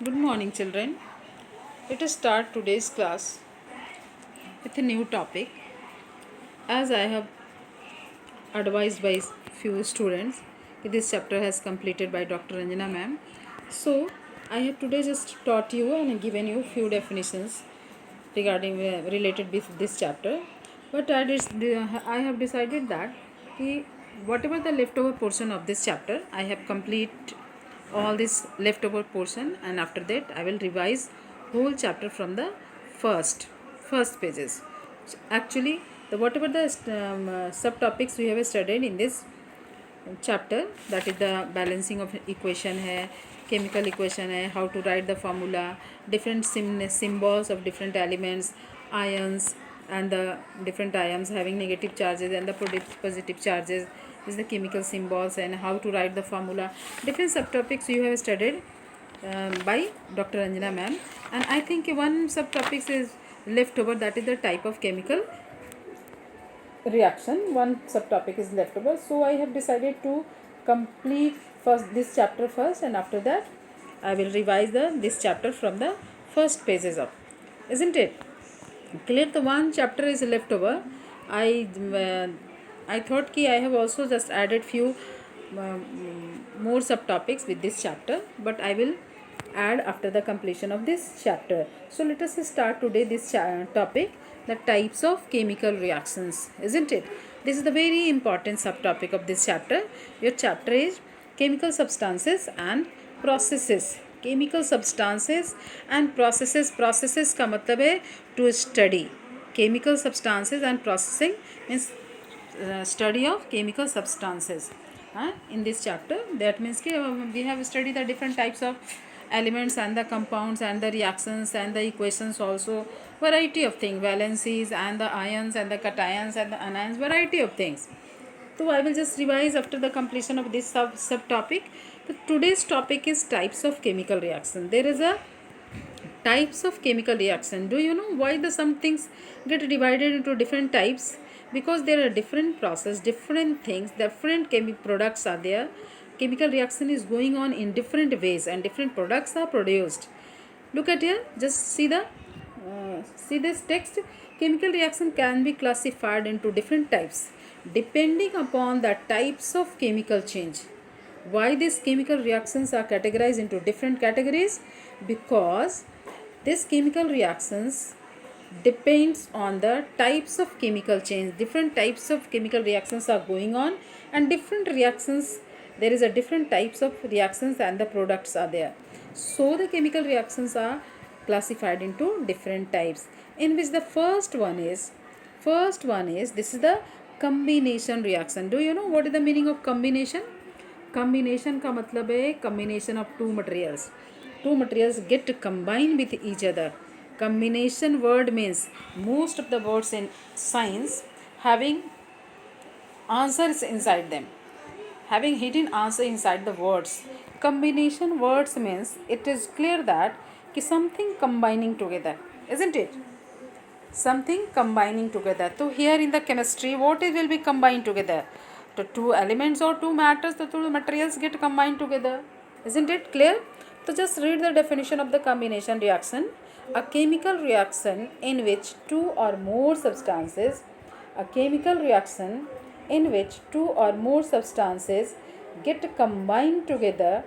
Good morning, children. Let us start today's class with a new topic. As I have advised by few students, this chapter has completed by Dr. Ranjana ma'am. So, I have today just taught you and given you few definitions regarding related with this chapter. But I have decided that whatever the leftover portion of this chapter, I have complete all this leftover portion, and after that I will revise whole chapter from the first pages. So actually, the whatever the subtopics we have studied in this chapter, that is the balancing of equation hai, chemical equation hai, how to write the formula, different symbols of different elements, ions, and the different ions having negative charges and the positive charges is the chemical symbols, and how to write the formula. Different subtopics you have studied by Dr. Anjana ma'am, and I think one subtopics is left over, that is the type of chemical reaction. One subtopic is left over, so I have decided to complete first this chapter first, and after that I will revise this chapter from the first pages of, isn't it clear? The one chapter is left over. I thought ki I have also just added few more subtopics with this chapter, but I will add after the completion of this chapter. So let us start today this topic, the types of chemical reactions, isn't it? This is the very important subtopic of this chapter. Your chapter is chemical substances and processes. Chemical substances and processes का मतलब है to study. Chemical substances and processing means study of chemical substances in this chapter. That means we have studied the different types of elements and the compounds and the reactions and the equations, also variety of things, valencies and the ions and the cations and the anions, variety of things. So I will just revise after the completion of this subtopic. So today's topic is types of chemical reaction. There is a types of chemical reaction. Do you know why the some things get divided into different types? Because there are different process, different things, different chemical products are there. Chemical reaction is going on in different ways and different products are produced. Look at here, just see this text. Chemical reaction can be classified into different types depending upon the types of chemical change. Why these chemical reactions are categorized into different categories? Because these chemical reactions depends on the types of chemical change. Different types of chemical reactions are going on, and different reactions, there is a different types of reactions and the products are there. So the chemical reactions are classified into different types, in which the first one is this is the combination reaction. Do you know what is the meaning of combination? Combination का मतलब है combination of two materials get combined with each other. Combination word means most of the words in science having answers inside them, having hidden answer inside the words. Combination words means it is clear that कि something combining together, isn't it? Something combining together. So here in the chemistry, what it will be combined together? The two elements or two matters, the two materials get combined together. Isn't it clear? So just read the definition of the combination reaction. A chemical reaction in which two or more substances, a chemical reaction in which two or more substances get combined together,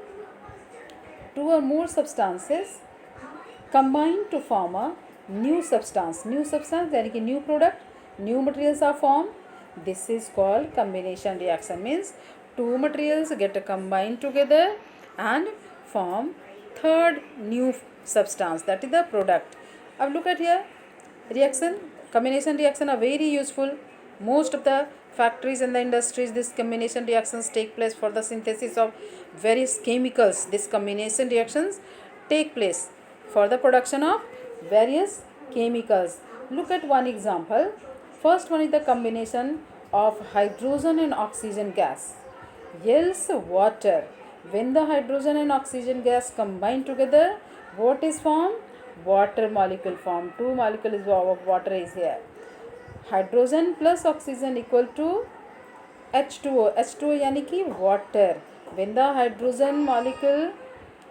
two or more substances combine to form a new substance. New substance यानी कि new product, new materials are formed. This is called combination reaction. Means two materials get combined together and form third new substance, that is the product. Now look at here, reaction, combination reaction are very useful. Most of the factories and the industries, this combination reactions take place for the synthesis of various chemicals. This combination reactions take place for the production of various chemicals. Look at one example. First one is the combination of hydrogen and oxygen gas yields water. When the hydrogen and oxygen gas combine together, what is formed? Water molecule formed. Two molecules of water is here. Hydrogen plus oxygen equal to H2O. H2O यानी कि water. When the hydrogen molecule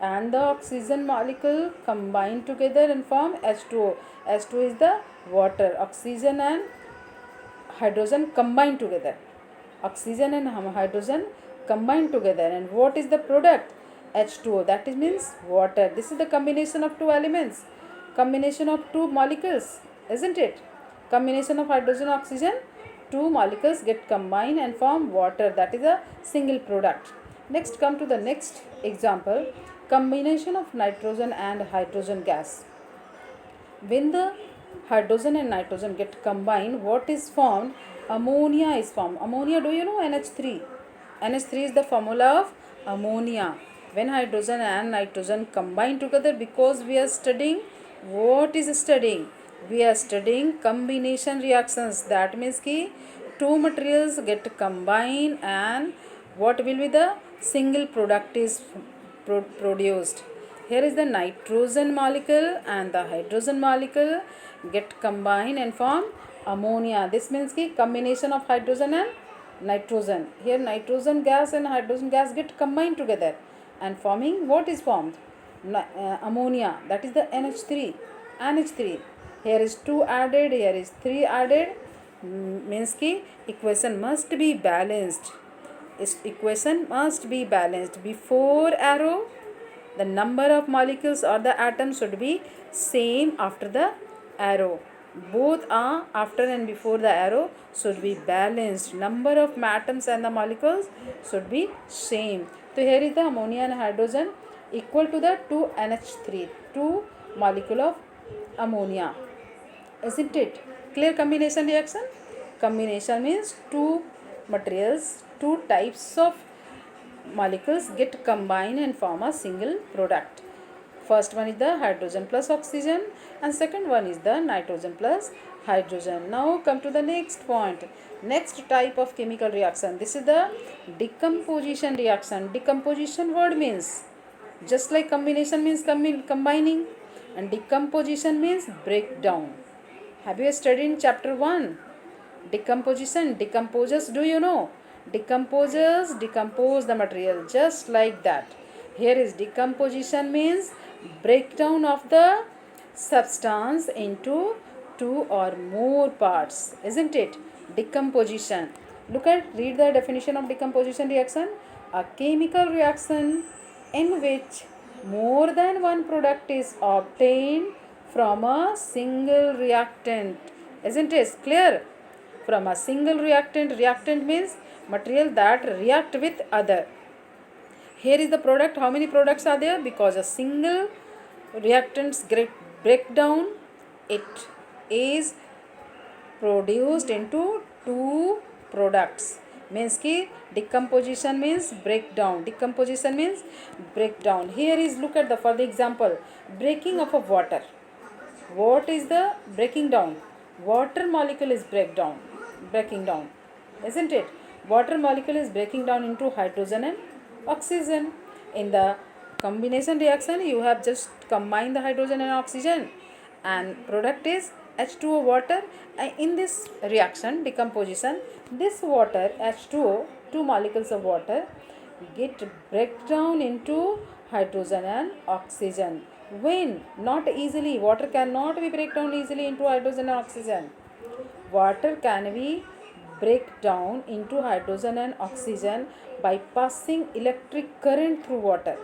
and the oxygen molecule combine together and form H2O. H2O is the water. Oxygen and hydrogen combine together. Oxygen and hydrogen combine together, and what is the product? H2O. That is means water. This is the combination of two elements, combination of two molecules, isn't it? Combination of hydrogen and oxygen, two molecules get combined and form water. That is a single product. Next, come to the next example, combination of nitrogen and hydrogen gas. When the hydrogen and nitrogen get combined, what is formed? Ammonia is formed. Ammonia, do you know? NH3. NH3 is the formula of ammonia. When hydrogen and nitrogen combine together, because we are studying, what is studying? We are studying combination reactions. That means ki two materials get combined and what will be the single product is produced. Here is the nitrogen molecule and the hydrogen molecule get combined and form ammonia. This means ki combination of hydrogen and nitrogen. Here nitrogen gas and hydrogen gas get combined together and forming what is formed? Ammonia. That is the NH3. NH3. Here is 2 added, here is 3 added. Means ki equation must be balanced. Equation must be balanced. Before arrow, the number of molecules or the atoms should be same after the arrow. Both are after and before the arrow should be balanced. Number of atoms and the molecules should be same. So here is the ammonia and hydrogen equal to the 2 NH3, 2 molecule of ammonia. Isn't it? Clear combination reaction? Combination means two materials, two types of molecules get combined and form a single product. First one is the hydrogen plus oxygen and second one is the nitrogen plus hydrogen. Now come to the next point. Next type of chemical reaction. This is the decomposition reaction. Decomposition word means just like combination means combining, and decomposition means breakdown. Have you studied in chapter 1? Decomposition, decomposers, do you know? Decomposers decompose the material just like that. Here is decomposition means breakdown of the substance into two or more parts, isn't it? Decomposition. Read the definition of decomposition reaction. A chemical reaction in which more than one product is obtained from a single reactant. Isn't it clear? From a single reactant. Reactant means material that react with other. Here is the product. How many products are there? Because a single reactants break down, it is produced into two products. Means ki decomposition means breakdown. Decomposition means breakdown. Here is, look at the, for the example, breaking of a water. What is the breaking down? Water molecule is breaking down, isn't it? Water molecule is breaking down into hydrogen and oxygen. In the combination reaction, you have just combined the hydrogen and oxygen and product is H2O water. And in this reaction, decomposition, this water H2O, two molecules of water, get break down into hydrogen and oxygen. When? Not easily. Water cannot be break down easily into hydrogen and oxygen. Water can be break down into hydrogen and oxygen by passing electric current through water.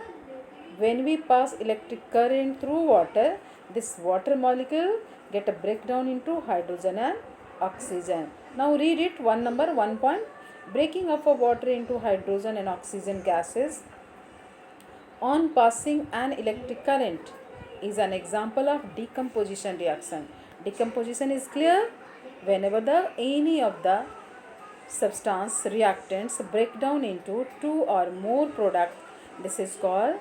When we pass electric current through water, this water molecule get a breakdown into hydrogen and oxygen. Now read it, one point. Breaking up of water into hydrogen and oxygen gases on passing an electric current is an example of decomposition reaction. Decomposition is clear. Whenever any of the substance reactants break down into two or more products, this is called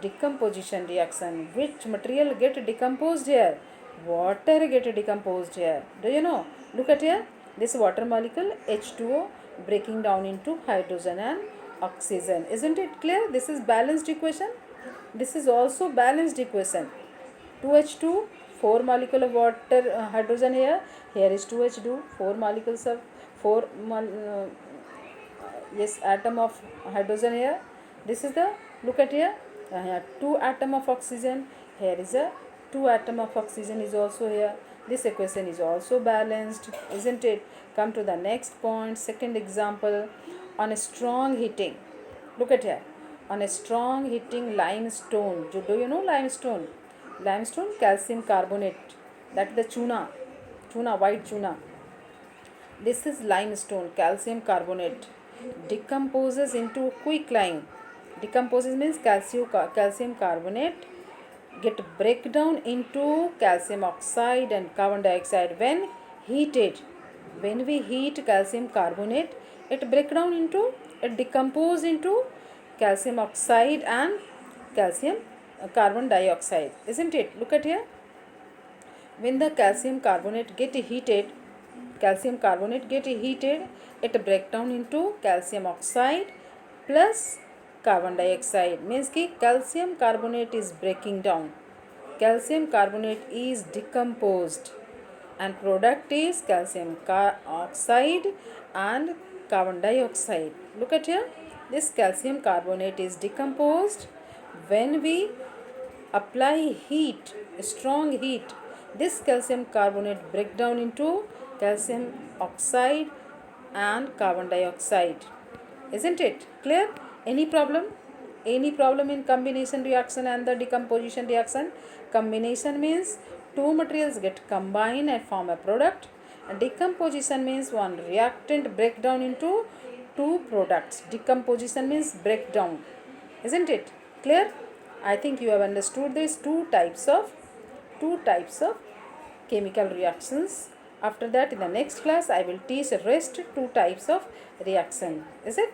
decomposition reaction. Which material get decomposed here? Water get decomposed here. Do you know? Look at here. This water molecule H2O breaking down into hydrogen and oxygen. Isn't it clear? This is balanced equation. This is also balanced equation. 2H2, 4 molecule of water, hydrogen here. Here is 2H2, 4 molecules of atom of hydrogen here. This is the, look at here, Here 2 atom of oxygen. Here is a 2 atom of oxygen is also here. This equation is also balanced, isn't it? Come to the next point. Second example. On a strong heating. Look at here. On a strong heating limestone. Do you know limestone? Limestone, calcium carbonate. That is the tuna. Tuna, white tuna. This is limestone, calcium carbonate. Decomposes into quicklime. Decomposes means calcium carbonate get breakdown into calcium oxide and carbon dioxide when heated. When we heat calcium carbonate, it decompose into calcium oxide and calcium carbon dioxide, isn't it? Look at here. When the calcium carbonate get heated, it break down into calcium oxide plus carbon dioxide. Means ki calcium carbonate is breaking down, calcium carbonate is decomposed, and product is calcium oxide and carbon dioxide. Look at here. This calcium carbonate is decomposed when we apply heat, strong heat. This calcium carbonate break down into calcium oxide and carbon dioxide, isn't it clear? Any problem? Any problem in combination reaction and the decomposition reaction? Combination means two materials get combined and form a product, and decomposition means one reactant break down into two products. Decomposition means breakdown, isn't it clear? I think you have understood these two types of chemical reactions. After that, in the next class, I will teach rest two types of reaction. Is it?